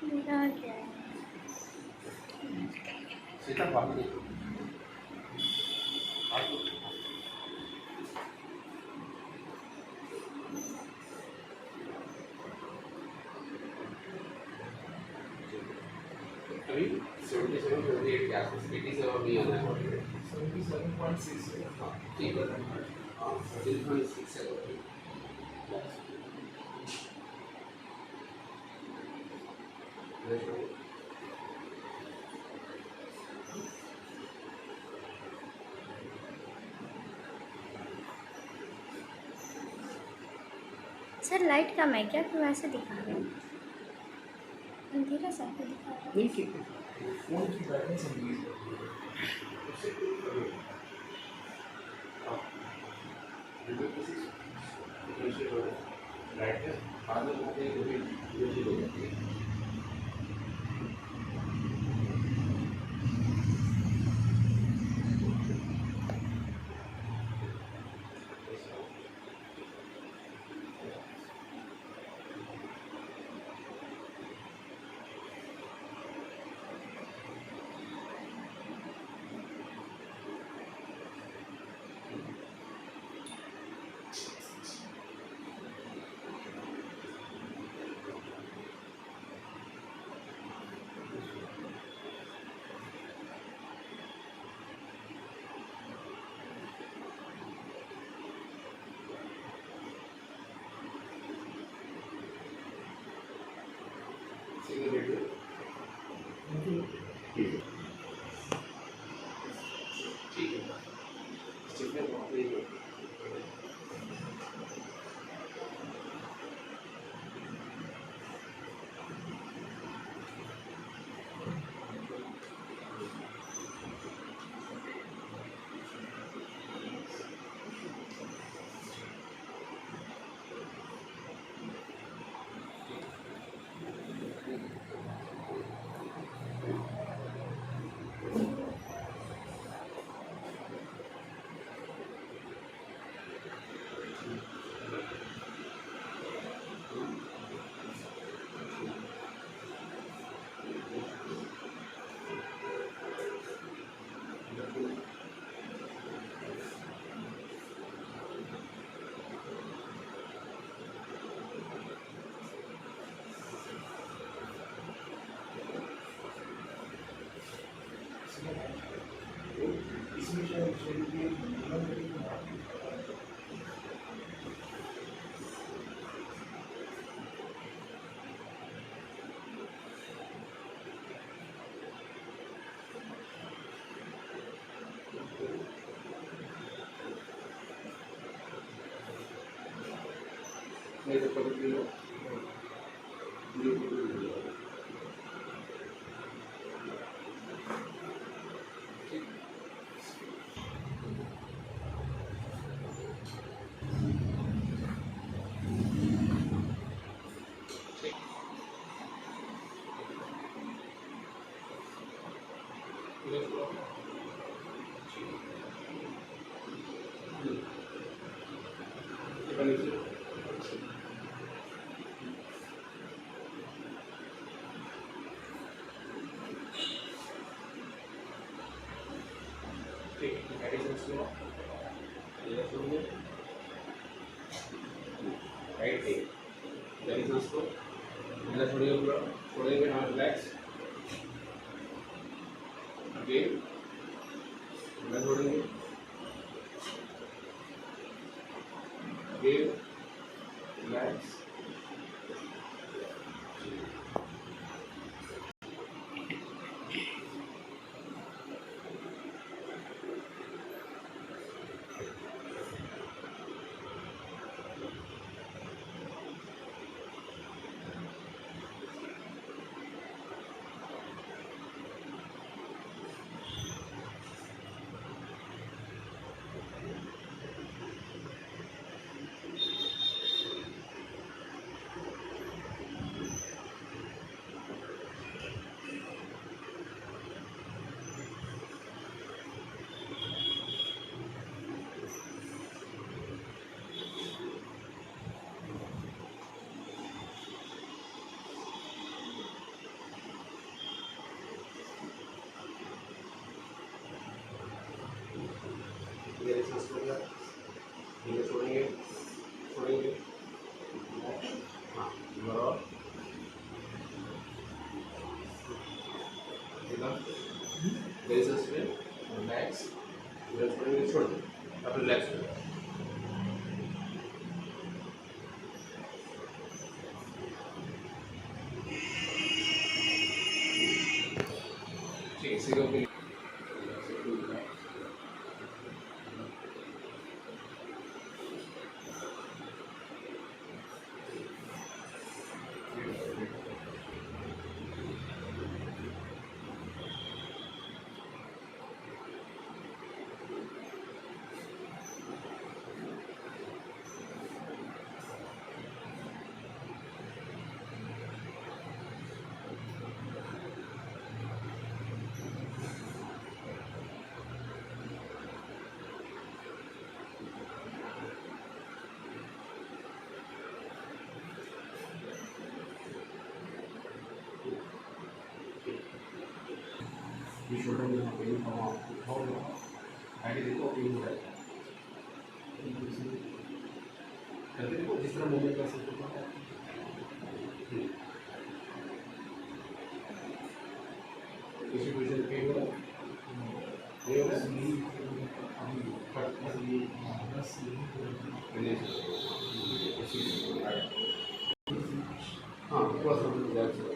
मेरा क्या है? सीता बाहर देखो। अभी 77 78 के आसपास 87 नहीं आना है 77.6 हाँ ठीक है हाँ 13.6 है सर लाइट कम है क्या? क्यों ऐसे दिखा रहे हैं? अंधेरा सा क्यों दिखा रहा है? नहीं ठीक है फोन की ब्राइटनेस इंक्रीज हाँ ब्राइटनेस बाद में आते हैं कभी डिफरेंशिएट हो जाती है सिंगल रेडियो ठीक है ठीक है सिग्नल बहुत नहीं है इसमें शायद नहीं तो कभी right take that is also मेरा थोड़ी भी नॉट रिलैक्स अगेन मैं छोड़ेंगे अगेन रिलैक्स सांस लेगा, धीरे छोड़ेंगे, छोड़ेंगे, हाँ, और रिलैक्स में, रिलैक्स, रिलैक्स छोड़ेंगे, छोड़ दें, अब रिलैक्स हो जाए। ठीक है, सिरों के लिए शोल्डर में पेन उठाओ, आगे देखो पेन हो जाएगा, करके देखो जिस तरह मूवमेंट कर सकते हो। किसी पोजीशन में पेन हो रहा है, नहीं हो रहा है, हाँ थोड़ा सा रिलैक्स हो।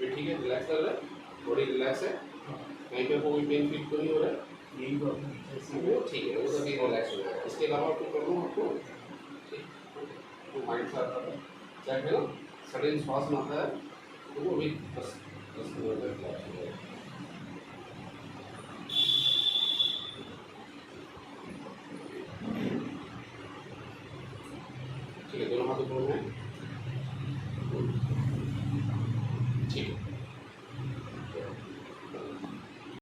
ठीक है, रिलैक्स कर रहा है, बॉडी रिलैक्स है, कहीं पे कोई पेन फील तो नहीं हो रहा है, यही बात है, ठीक है, वो सभी रिलैक्स हो जाएगा। इसके अलावा आपको कर लूँ आपको, तो माइंड से आता है, चाहे ना सडन श्वास में आता है, तो वो भी बस 10 मिनट तक रिलैक्स हो जाएगा।